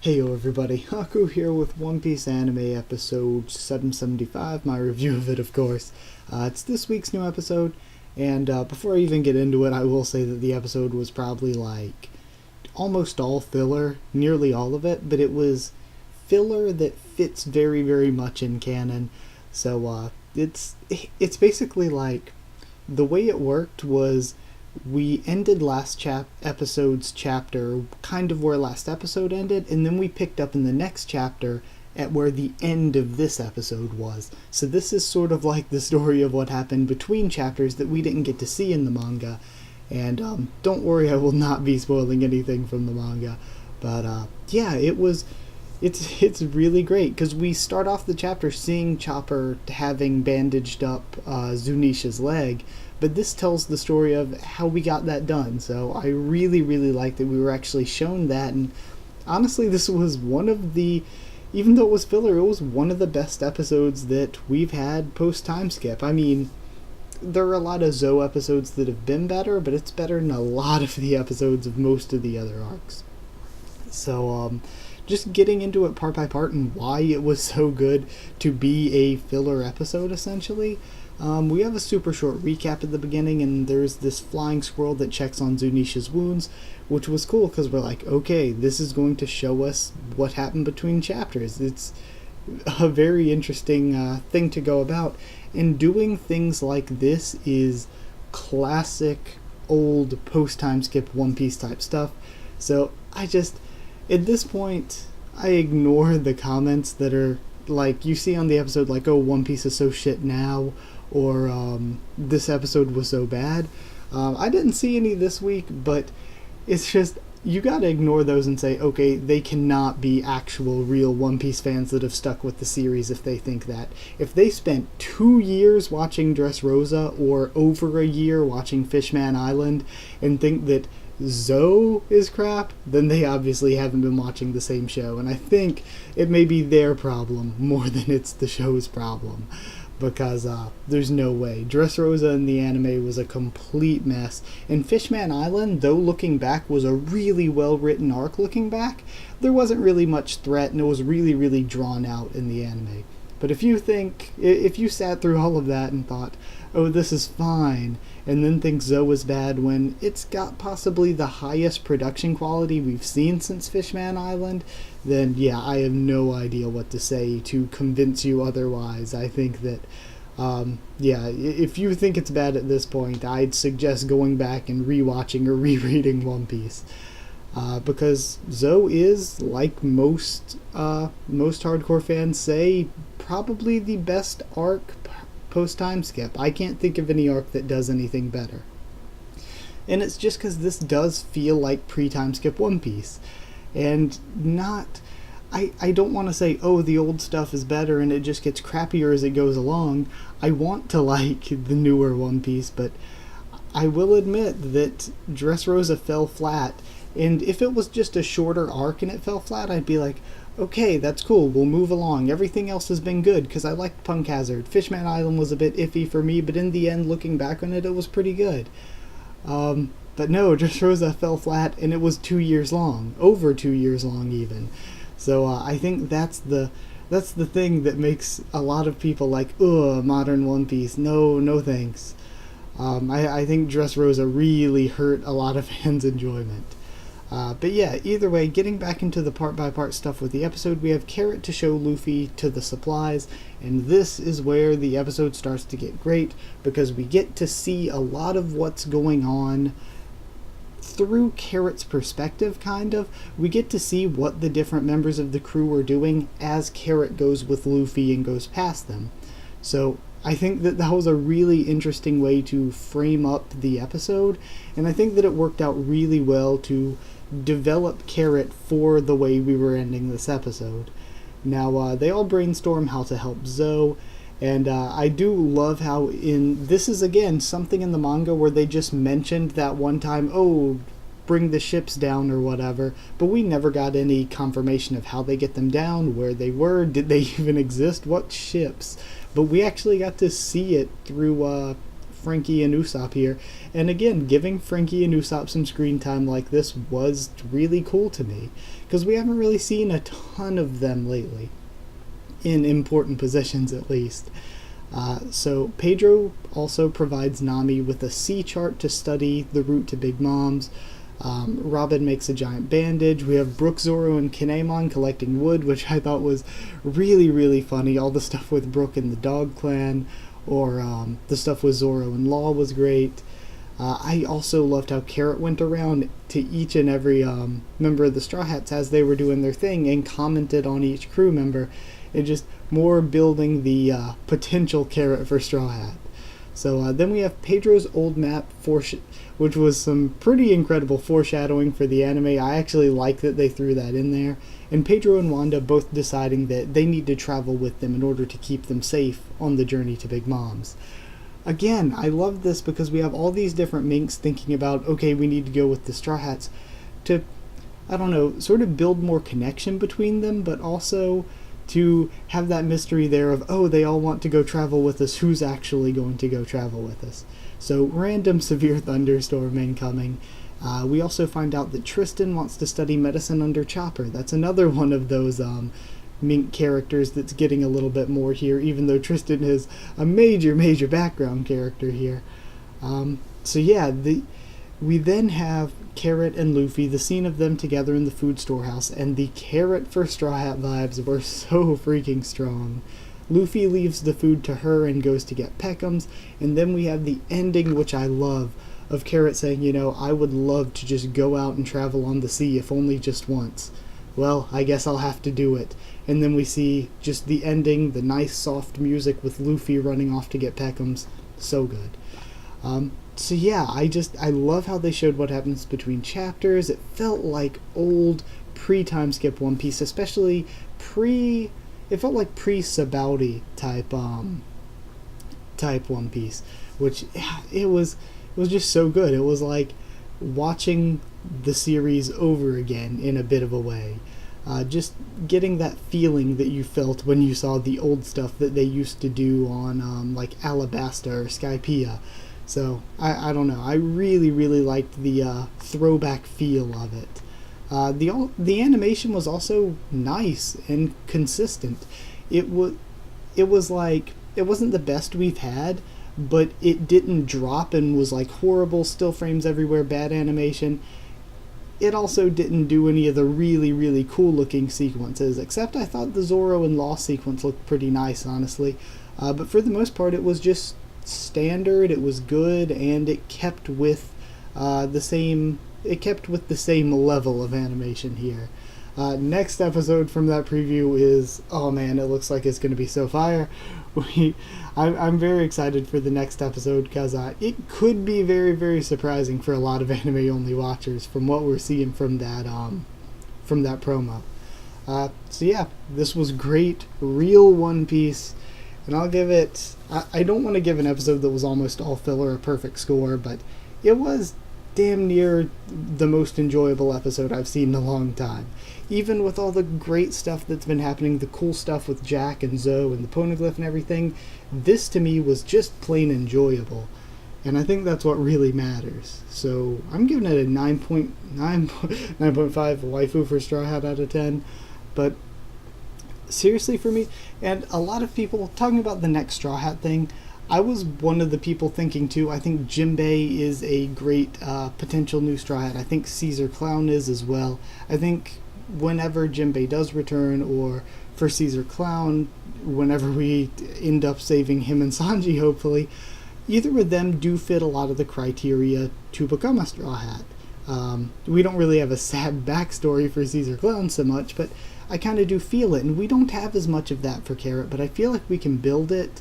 Heyo everybody, Haku here with One Piece Anime episode 775, my review of it of course. It's this week's new episode, and before I even get into it, I will say that the episode was probably like almost all filler, nearly all of it, but it was filler that fits very, very much in canon. So it's basically like, the way it worked was we ended last episode's chapter kind of where last episode ended, and then we picked up in the next chapter at where the end of this episode was. So this is sort of like the story of what happened between chapters that we didn't get to see in the manga. And don't worry, I will not be spoiling anything from the manga. But yeah, it's really great, because we start off the chapter seeing Chopper having bandaged up Zunisha's leg, but this tells the story of how we got that done. So I really, really like that we were actually shown that, and honestly, this was one of the, even though it was filler, it was one of the best episodes that we've had post-time skip. I mean, there are a lot of Zou episodes that have been better, but it's better than a lot of the episodes of most of the other arcs. So, just getting into it part by part and why it was so good to be a filler episode, essentially. We have a super short recap at the beginning, and there's this flying squirrel that checks on Zunisha's wounds, which was cool because we're like, okay, this is going to show us what happened between chapters. It's a very interesting thing to go about, and doing things like this is classic old post-time skip One Piece type stuff. So at this point, I ignore the comments that are like you see on the episode, like, oh, One Piece is so shit now, or this episode was so bad. I didn't see any this week, but it's just, you gotta ignore those and say, okay, they cannot be actual real One Piece fans that have stuck with the series if they think that. If they spent 2 years watching Dressrosa or over a year watching Fishman Island and think that Zou is crap, then they obviously haven't been watching the same show, and I think it may be their problem more than it's the show's problem, because there's no way. Dressrosa in the anime was a complete mess, and Fishman Island, though looking back was a really well written arc looking back, there wasn't really much threat, and it was really, really drawn out in the anime. But if you sat through all of that and thought, oh, this is fine, and then think Zou is bad when it's got possibly the highest production quality we've seen since Fishman Island, then yeah, I have no idea what to say to convince you otherwise. I think that, yeah, if you think it's bad at this point, I'd suggest going back and rewatching or rereading One Piece. Because Zou is, like most hardcore fans say, probably the best arc post-time skip. I can't think of any arc that does anything better. And it's just because this does feel like pre-time skip One Piece. And not... I don't want to say, oh, the old stuff is better and it just gets crappier as it goes along. I want to like the newer One Piece, but I will admit that Dressrosa fell flat. And if it was just a shorter arc and it fell flat, I'd be like, okay, that's cool, we'll move along. Everything else has been good, because I liked Punk Hazard. Fishman Island was a bit iffy for me, but in the end, looking back on it, it was pretty good. But no, Dressrosa fell flat, and it was 2 years long. Over 2 years long, even. So I think that's the thing that makes a lot of people like, ugh, modern One Piece. No thanks. I think Dressrosa really hurt a lot of fans' enjoyment. But yeah, either way, getting back into the part-by-part stuff with the episode, we have Carrot to show Luffy to the supplies, and this is where the episode starts to get great, because we get to see a lot of what's going on through Carrot's perspective, kind of. We get to see what the different members of the crew are doing as Carrot goes with Luffy and goes past them. So I think that was a really interesting way to frame up the episode, and I think that it worked out really well to develop Carrot for the way we were ending this episode. Now, they all brainstorm how to help Zou, and I do love how this is again something in the manga where they just mentioned that one time, oh, bring the ships down or whatever, but we never got any confirmation of how they get them down, where they were, did they even exist, what ships. But we actually got to see it through Frankie and Usopp here. And again, giving Frankie and Usopp some screen time like this was really cool to me, because we haven't really seen a ton of them lately, in important positions at least. So Pedro also provides Nami with a sea chart to study the route to Big Mom's. Robin makes a giant bandage. We have Brook, Zoro, and Kinemon collecting wood, which I thought was really, really funny. All the stuff with Brook and the Dog Clan, or the stuff with Zoro and Law was great. I also loved how Carrot went around to each and every member of the Straw Hats as they were doing their thing and commented on each crew member, and just more building the potential Carrot for Straw Hat. So then we have Pedro's old map, which was some pretty incredible foreshadowing for the anime. I actually like that they threw that in there. And Pedro and Wanda both deciding that they need to travel with them in order to keep them safe on the journey to Big Mom's. Again, I love this because we have all these different minks thinking about, okay, we need to go with the Straw Hats to, I don't know, sort of build more connection between them, but also to have that mystery there of, oh, they all want to go travel with us, who's actually going to go travel with us. So, random severe thunderstorm incoming. We also find out that Tristan wants to study medicine under Chopper. That's another one of those Mink characters that's getting a little bit more here, even though Tristan is a major background character here. So yeah, we then have Carrot and Luffy, the scene of them together in the food storehouse, and the Carrot for Straw Hat vibes were so freaking strong. Luffy leaves the food to her and goes to get Peckham's, and then we have the ending, which I love, of Carrot saying, you know, I would love to just go out and travel on the sea, if only just once. Well, I guess I'll have to do it. And then we see just the ending, the nice soft music with Luffy running off to get Peckham's. So good. So yeah, I love how they showed what happens between chapters. It felt like old pre-time skip One Piece, especially it felt like pre-Sabaody type One Piece, which it was just so good. It was like watching the series over again in a bit of a way. Just getting that feeling that you felt when you saw the old stuff that they used to do on like Alabasta or Skypiea. So, I don't know. I really liked the throwback feel of it. The animation was also nice and consistent. It was like, it wasn't the best we've had, but it didn't drop and was like horrible, still frames everywhere, bad animation. It also didn't do any of the really cool looking sequences, except I thought the Zoro and Law sequence looked pretty nice, honestly. But for the most part, it was just standard, it was good, and it kept with the same level of animation here. Next episode from that preview is, oh man, it looks like it's going to be so fire. I'm very excited for the next episode because it could be very surprising for a lot of anime-only watchers from what we're seeing from that promo. So yeah, this was great, real One Piece, and I'll give it, I don't want to give an episode that was almost all filler a perfect score, but it was damn near the most enjoyable episode I've seen in a long time. Even with all the great stuff that's been happening, the cool stuff with Jack and Zoe and the Poneglyph and everything, this to me was just plain enjoyable. And I think that's what really matters. So I'm giving it a 9.5 waifu for Straw Hat out of 10. But seriously for me, and a lot of people talking about the next Straw Hat thing, I was one of the people thinking too. I think Jinbei is a great potential new Straw Hat. I think Caesar Clown is as well. I think whenever Jinbei does return, or for Caesar Clown, whenever we end up saving him and Sanji, hopefully, either of them do fit a lot of the criteria to become a Straw Hat. We don't really have a sad backstory for Caesar Clown so much, but I kind of do feel it, and we don't have as much of that for Carrot, but I feel like we can build it.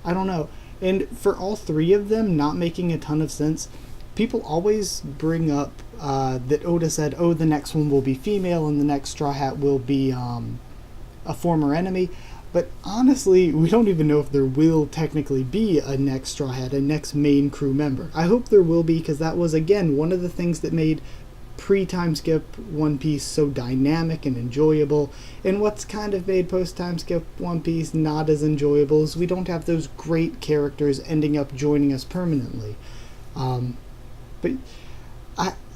I don't know. And for all three of them not making a ton of sense, people always bring up that Oda said, oh, the next one will be female and the next Straw Hat will be a former enemy. But honestly, we don't even know if there will technically be a next Straw Hat, a next main crew member. I hope there will be, because that was, again, one of the things that made pre-time skip One Piece so dynamic and enjoyable, and what's kind of made post-time skip One Piece not as enjoyable is we don't have those great characters ending up joining us permanently. But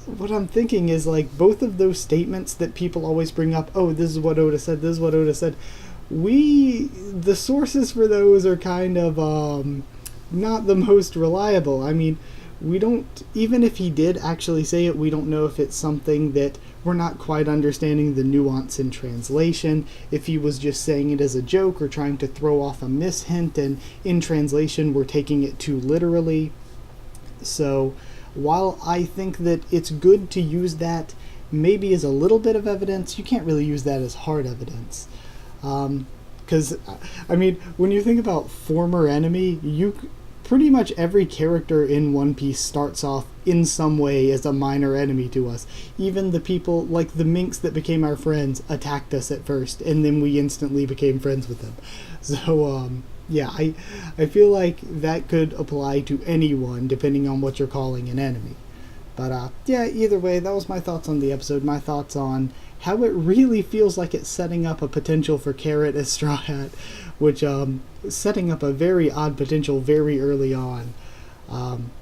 what I'm thinking is, like, both of those statements that people always bring up, oh, this is what Oda said, this is what Oda said, the sources for those are kind of not the most reliable. I mean, we don't, even if he did actually say it, we don't know if it's something that we're not quite understanding the nuance in translation, if he was just saying it as a joke or trying to throw off a mishint, and in translation we're taking it too literally. So while I think that it's good to use that maybe as a little bit of evidence, you can't really use that as hard evidence. Because, I mean, when you think about former enemy, pretty much every character in One Piece starts off in some way as a minor enemy to us. Even the people, like the minks that became our friends, attacked us at first, and then we instantly became friends with them. So, yeah, I feel like that could apply to anyone, depending on what you're calling an enemy. But, yeah, either way, that was my thoughts on the episode, my thoughts on how it really feels like it's setting up a potential for Carrot as Straw Hat, which, setting up a very odd potential very early on.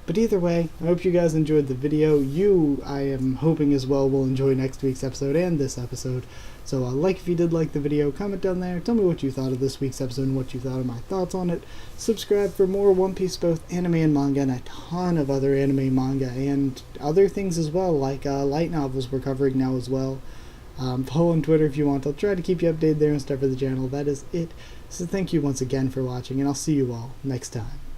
But either way, I hope you guys enjoyed the video. I am hoping as well, will enjoy next week's episode and this episode. So like if you did like the video, comment down there, tell me what you thought of this week's episode and what you thought of my thoughts on it. Subscribe for more One Piece, both anime and manga, and a ton of other anime, manga, and other things as well, like light novels we're covering now as well. Follow on Twitter if you want. I'll try to keep you updated there and stuff for the channel. That is it. So thank you once again for watching, and I'll see you all next time.